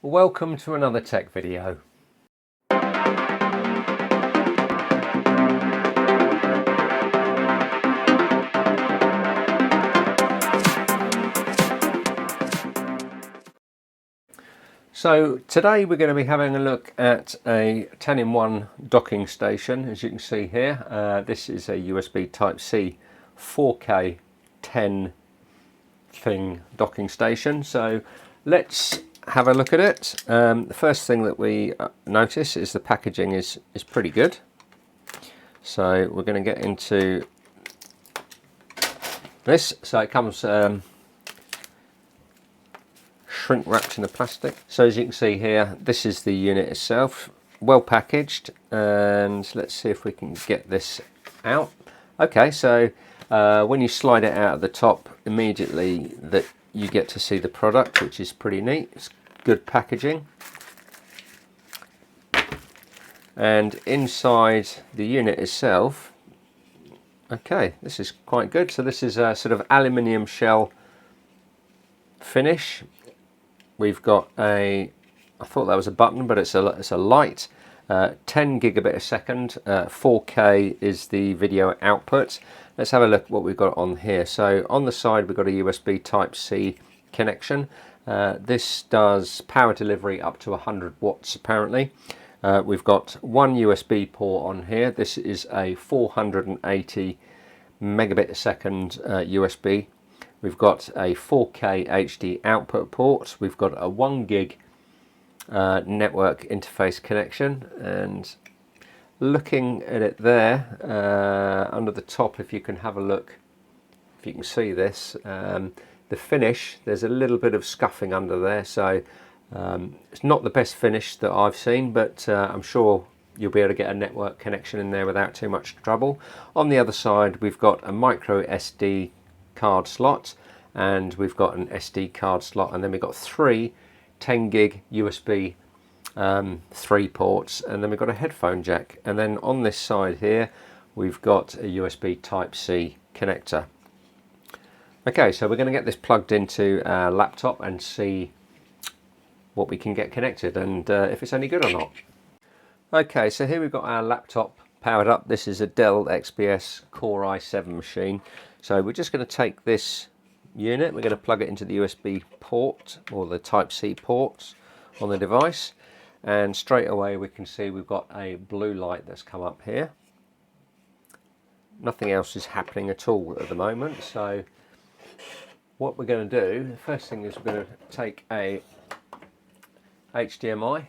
Welcome to another tech video. So today we're going to be having a look at a 10-in-1 docking station. As you can see here, this is a USB Type-C 4K 10 thing docking station. So let's have a look at it. The first thing that we notice is the packaging is pretty good. So we're going to get into this. So it comes shrink wrapped in the plastic. So as you can see here, this is the unit itself, well packaged, and let's see if we can get this out. Okay, so when you slide it out of the top, immediately that you get to see the product, which is pretty neat. It's good packaging. And inside the unit itself, okay, this is quite good. So this is a sort of aluminium shell finish. We've got I thought that was a button, but it's a light, 10 gigabit a second, 4K is the video output. Let's have a look at what we've got on here. So on the side we've got a USB Type-C connection. This does power delivery up to 100 watts apparently. We've got one USB port on here. This is a 480 megabit a second USB. We've got a 4K HD output port. We've got a 1 gig network interface connection, and looking at it there under the top, if you can have a look, if you can see this, the finish, there's a little bit of scuffing under there, so it's not the best finish that I've seen, but I'm sure you'll be able to get a network connection in there without too much trouble. On the other side we've got a micro SD card slot, and we've got an SD card slot, and then we've got three 10 gig USB 3 ports, and then we've got a headphone jack, and then on this side here we've got a USB Type-C connector. Okay, so we're going to get this plugged into our laptop and see what we can get connected, and if it's any good or not. Okay, so here we've got our laptop powered up. This is a Dell XPS Core i7 machine. So we're just going to take this unit, we're going to plug it into the USB port, or the Type-C ports on the device, and straight away we can see we've got a blue light that's come up here. Nothing else is happening at all at the moment. So what we're going to do, the first thing is we're going to take a HDMI.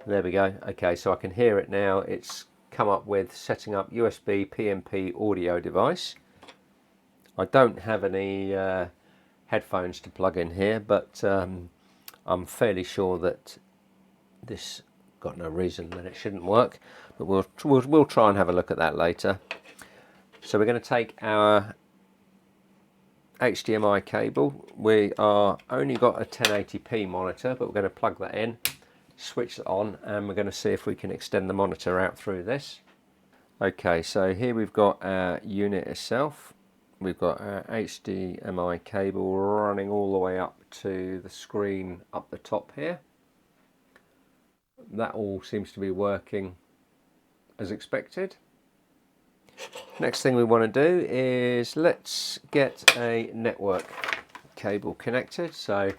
There we go. Okay, so I can hear it now. It's come up with setting up USB PMP audio device. I don't have any headphones to plug in here, but I'm fairly sure that this got no reason that it shouldn't work, but we'll try and have a look at that later. So we're going to take our HDMI cable. We are only got a 1080p monitor, but we're going to plug that in, switch it on, and we're going to see if we can extend the monitor out through this. Okay, so here we've got our unit itself. We've got our HDMI cable running all the way up to the screen up the top here. That all seems to be working as expected. Next thing we want to do is let's get a network cable connected. So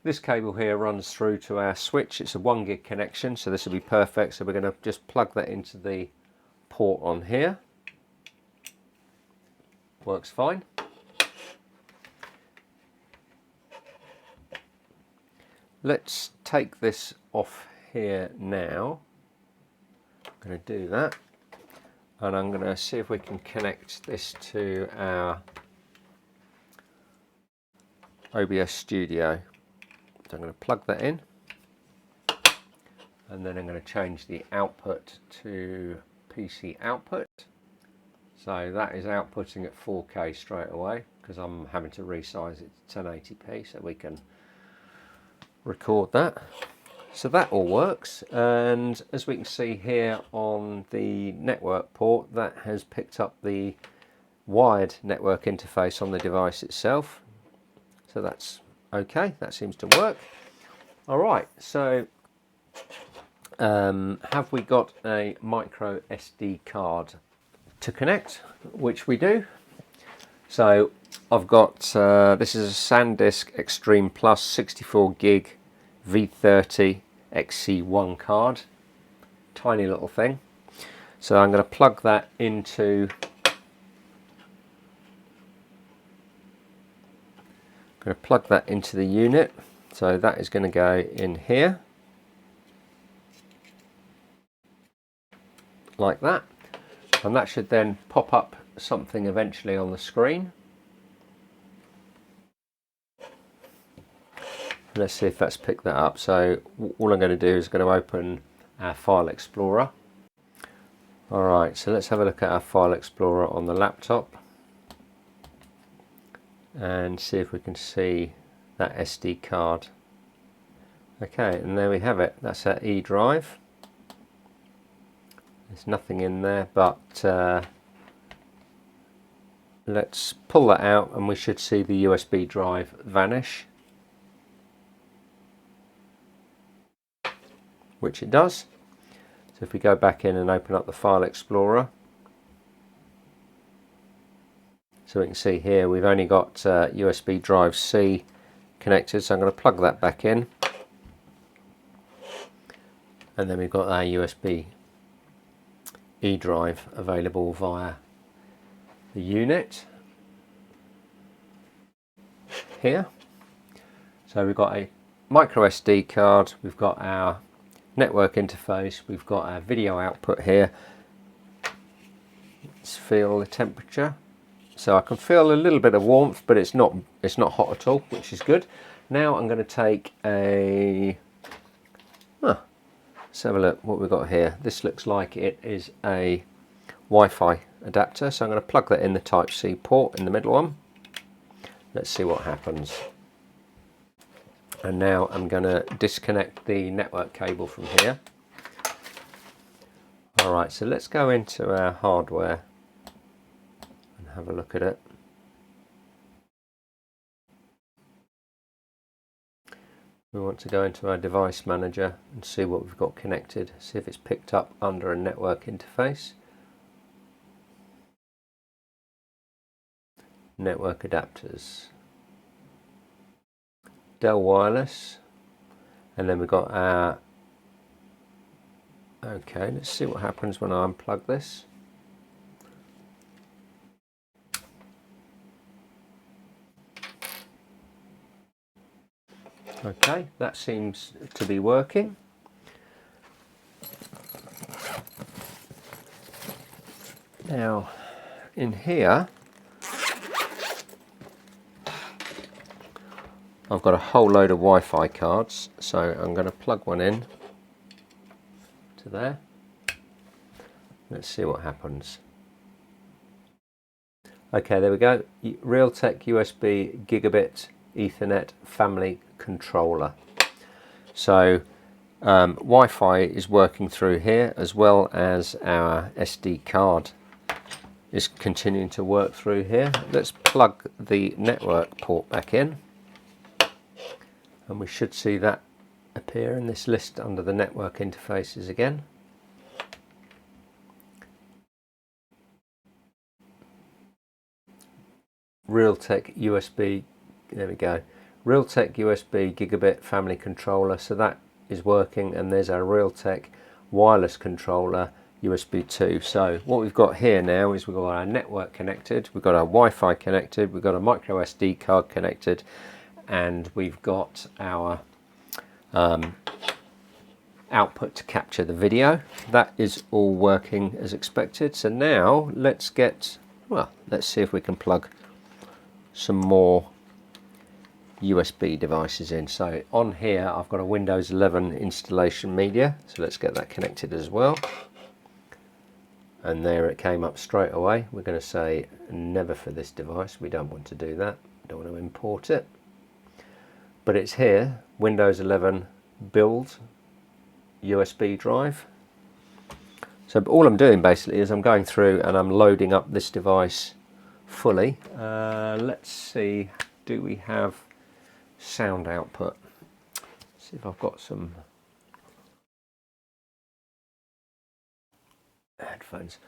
this cable here runs through to our switch. It's a 1 gig connection, so this will be perfect. So we're going to just plug that into the port on here. Works fine. Let's take this off here now. I'm going to do that, and I'm going to see if we can connect this to our OBS Studio. So I'm going to plug that in, and then I'm going to change the output to PC output. So that is outputting at 4K straight away, because I'm having to resize it to 1080p so we can record that. So that all works, and as we can see here on the network port, that has picked up the wired network interface on the device itself. So that's okay, that seems to work. Alright, so have we got a micro SD card to connect, which we do. So I've got, this is a SanDisk Extreme Plus 64 gig V30 XC1 card, tiny little thing. So I'm going to plug that into the unit. So that is going to go in here, like that, and that should then pop up something eventually on the screen. Let's see if that's picked that up. So all I'm going to do is going to open our File Explorer. Alright, so let's have a look at our File Explorer on the laptop and see if we can see that SD card. Okay, and there we have it. That's our E drive. There's nothing in there, but let's pull that out and we should see the USB drive vanish, which it does. So if we go back in and open up the File Explorer, so we can see here we've only got USB drive C connected, so I'm going to plug that back in, and then we've got our USB E drive available via the unit here. So we've got a micro SD card, we've got our network interface, we've got our video output here. Let's feel the temperature. So I can feel a little bit of warmth, but it's not hot at all, which is good. Now I'm going to take a, let's have a look what we've got here. This looks like it is a Wi-Fi adapter, so I'm going to plug that in the Type-C port in the middle one. Let's see what happens. And now I'm going to disconnect the network cable from here. Alright, so let's go into our hardware and have a look at it. We want to go into our device manager and see what we've got connected, see if it's picked up under a network interface. Network adapters. Dell Wireless, and then we've got our, okay, let's see what happens when I unplug this. Okay, that seems to be working. Now in here I've got a whole load of Wi-Fi cards, so I'm going to plug one in to there. Let's see what happens. Okay, there we go. Realtek USB Gigabit Ethernet family controller. So Wi-Fi is working through here, as well as our SD card is continuing to work through here. Let's plug the network port back in, and we should see that appear in this list under the network interfaces again. Realtek USB, there we go. Realtek USB Gigabit family controller, so that is working, and there's our Realtek wireless controller USB 2. So what we've got here now is we've got our network connected, we've got our Wi-Fi connected, we've got a micro SD card connected, and we've got our output to capture the video. That is all working as expected. So now let's see if we can plug some more USB devices in. So on here I've got a Windows 11 installation media, so let's get that connected as well. And there it came up straight away. We're going to say never for this device, we don't want to do that, don't want to import it. But it's here, Windows 11 build USB drive. So all I'm doing basically is I'm going through and I'm loading up this device fully. Let's see, do we have sound output? Let's See if I've got some headphones.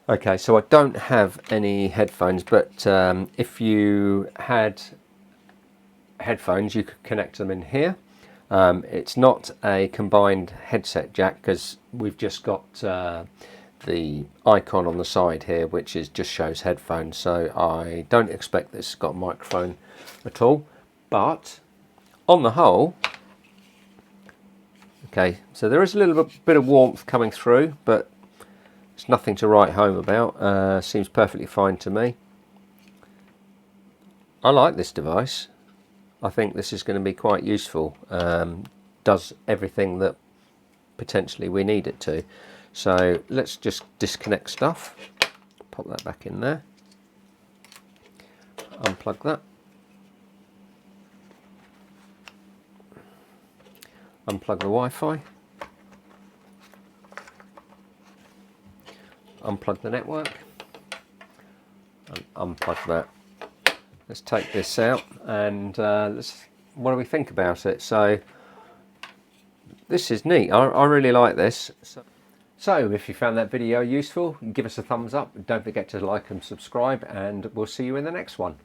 Okay, so I don't have any headphones, but if you had headphones, you could connect them in here. It's not a combined headset jack because we've just got the icon on the side here, which just shows headphones. So I don't expect this has got a microphone at all. But on the whole, okay, so there is a little bit of warmth coming through, but it's nothing to write home about. Seems perfectly fine to me. I like this device. I think this is going to be quite useful. Does everything that potentially we need it to. So let's just disconnect stuff. Pop that back in there. Unplug that. Unplug the Wi-Fi. Unplug the network. And unplug that. Let's take this out and what do we think about it? So this is neat. I really like this. So if you found that video useful, give us a thumbs up. Don't forget to like and subscribe, and we'll see you in the next one.